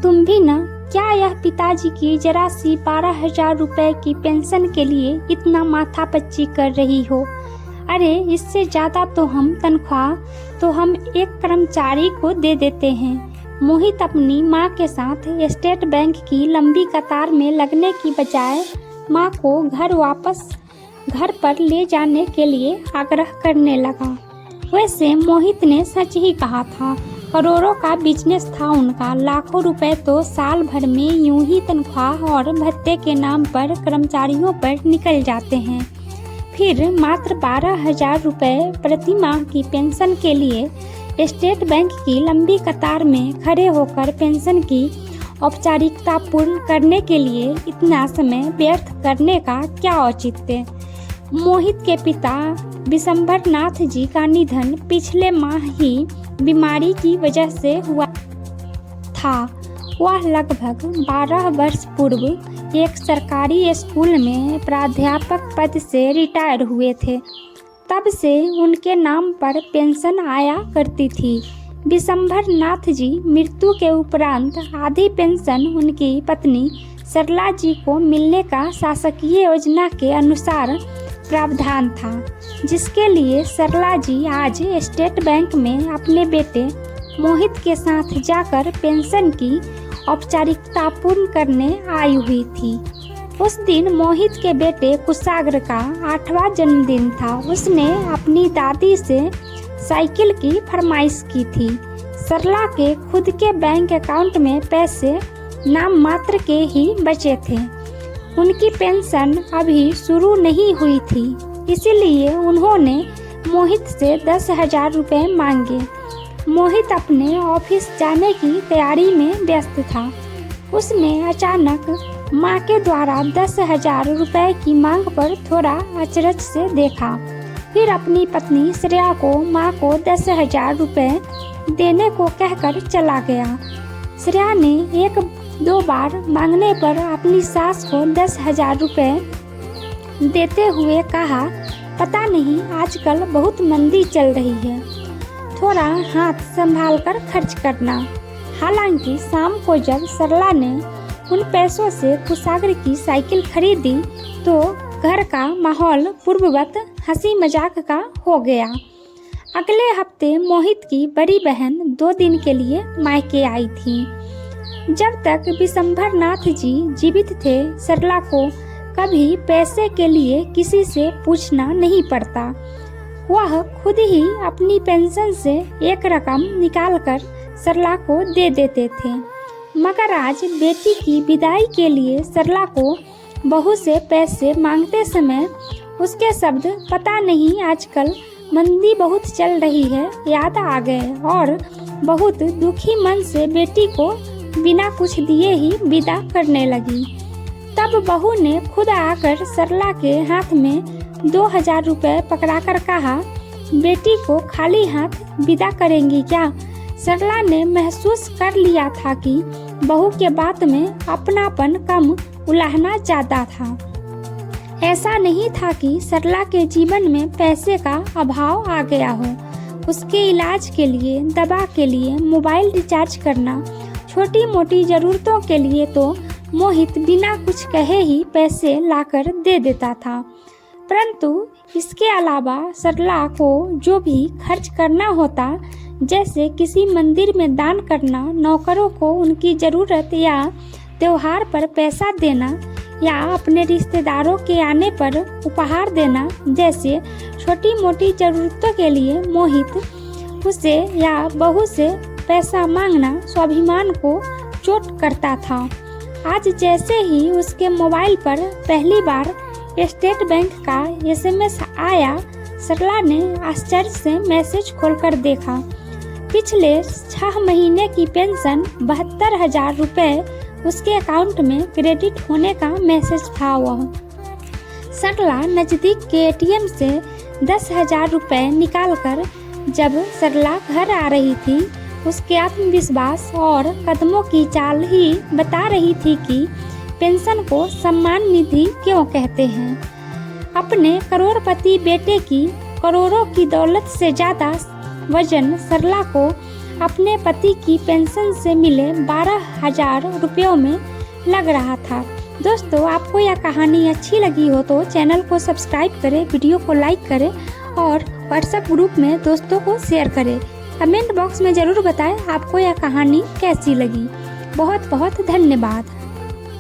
तुम भी ना, क्या यह पिताजी की जरा सी 12,000 रुपए की पेंशन के लिए इतना माथापच्ची कर रही हो? अरे इससे ज़्यादा तो हम तनख्वाह तो हम एक कर्मचारी को दे देते हैं। मोहित अपनी माँ के साथ स्टेट बैंक की लंबी कतार में लगने की बजाय माँ को घर पर ले जाने के लिए आग्रह करने लगा। वैसे मोहित ने सच ही कहा था, करोड़ों का बिजनेस था उनका। लाखों रुपए तो साल भर में यूं ही तनख्वाह और भत्ते के नाम पर कर्मचारियों पर निकल जाते हैं। फिर मात्र 12,000 रुपए प्रति माह की पेंशन के लिए स्टेट बैंक की लंबी कतार में खड़े होकर पेंशन की औपचारिकता पूर्ण करने के लिए इतना समय व्यर्थ करने का क्या औचित्य। मोहित के पिता विशंबर नाथ जी का निधन पिछले माह ही बीमारी की वजह से हुआ था। वह लगभग 12 वर्ष पूर्व एक सरकारी स्कूल में प्राध्यापक पद से रिटायर हुए थे। तब से उनके नाम पर पेंशन आया करती थी। विशंबर नाथ जी मृत्यु के उपरांत आधी पेंशन उनकी पत्नी सरला जी को मिलने का शासकीय योजना के अनुसार प्रावधान था, जिसके लिए सरला जी आज स्टेट बैंक में अपने बेटे मोहित के साथ जाकर पेंशन की औपचारिकता पूर्ण करने आई हुई थी। उस दिन मोहित के बेटे कुशाग्र का 8वां जन्मदिन था। उसने अपनी दादी से साइकिल की फरमाइश की थी। सरला के खुद के बैंक अकाउंट में पैसे नाम मात्र के ही बचे थे। उनकी पेंशन अभी शुरू नहीं हुई थी, इसीलिए उन्होंने मोहित से 10,000 रुपए मांगे। मोहित अपने ऑफिस जाने की तैयारी में व्यस्त था। उसने अचानक माँ के द्वारा 10,000 रुपए की मांग पर थोड़ा अचरज से देखा। फिर अपनी पत्नी श्रेया को माँ को 10,000 रुपए देने को कहकर चला गया। श्रेया ने 1-2 बार मांगने पर अपनी सास को 10,000 रुपए देते हुए कहा, पता नहीं आजकल बहुत मंदी चल रही है, थोड़ा हाथ संभाल कर खर्च करना। हालांकि शाम को जब सरला ने उन पैसों से कुशाग्र की साइकिल खरीदी तो घर का माहौल पूर्ववत हंसी मजाक का हो गया। अगले हफ्ते मोहित की बड़ी बहन 2 दिन के लिए मायके आई थी। जब तक विशंबर नाथ जी जीवित थे, सरला को कभी पैसे के लिए किसी से पूछना नहीं पड़ता। वह खुद ही अपनी पेंशन से एक रकम निकालकर सरला को दे देते थे। मगर आज बेटी की विदाई के लिए सरला को बहू से पैसे मांगते समय उसके शब्द पता नहीं आजकल मंदी बहुत चल रही है याद आ गए और बहुत दुखी मन से बेटी को बिना कुछ दिए ही विदा करने लगी। तब बहू ने खुद आकर सरला के हाथ में 2,000 रुपए पकड़ाकर कहा, बेटी को खाली हाथ विदा करेंगी क्या? सरला ने महसूस कर लिया था कि बहू के बात में अपनापन कम उलाहना ज्यादा था। ऐसा नहीं था कि सरला के जीवन में पैसे का अभाव आ गया हो। उसके इलाज के लिए, दवा के लिए, मोबाइल रिचार्ज करना, छोटी मोटी जरूरतों के लिए तो मोहित बिना कुछ कहे ही पैसे लाकर दे देता था। परंतु इसके अलावा सरला को जो भी खर्च करना होता, जैसे किसी मंदिर में दान करना, नौकरों को उनकी ज़रूरत या त्योहार पर पैसा देना या अपने रिश्तेदारों के आने पर उपहार देना जैसे छोटी मोटी ज़रूरतों के लिए मोहित उसे या बहू से पैसा मांगना स्वाभिमान को चोट करता था। आज जैसे ही उसके मोबाइल पर पहली बार स्टेट बैंक का SMS आया, सरला ने आश्चर्य से मैसेज खोलकर देखा। पिछले 6 महीने की पेंशन 72,000 रुपए उसके अकाउंट में क्रेडिट होने का मैसेज था। वह सरला नज़दीक के ATM से 10,000 रुपए निकालकर जब सरला घर आ रही थी, उसके आत्मविश्वास और कदमों की चाल ही बता रही थी कि पेंशन को सम्मान निधि क्यों कहते हैं। अपने करोड़पति बेटे की करोड़ों की दौलत से ज़्यादा वजन सरला को अपने पति की पेंशन से मिले 12,000 रुपयों में लग रहा था। दोस्तों, आपको यह कहानी अच्छी लगी हो तो चैनल को सब्सक्राइब करें, वीडियो को लाइक करें और व्हाट्सएप ग्रुप में दोस्तों को शेयर करें। कमेंट बॉक्स में ज़रूर बताएं आपको यह कहानी कैसी लगी। बहुत बहुत धन्यवाद।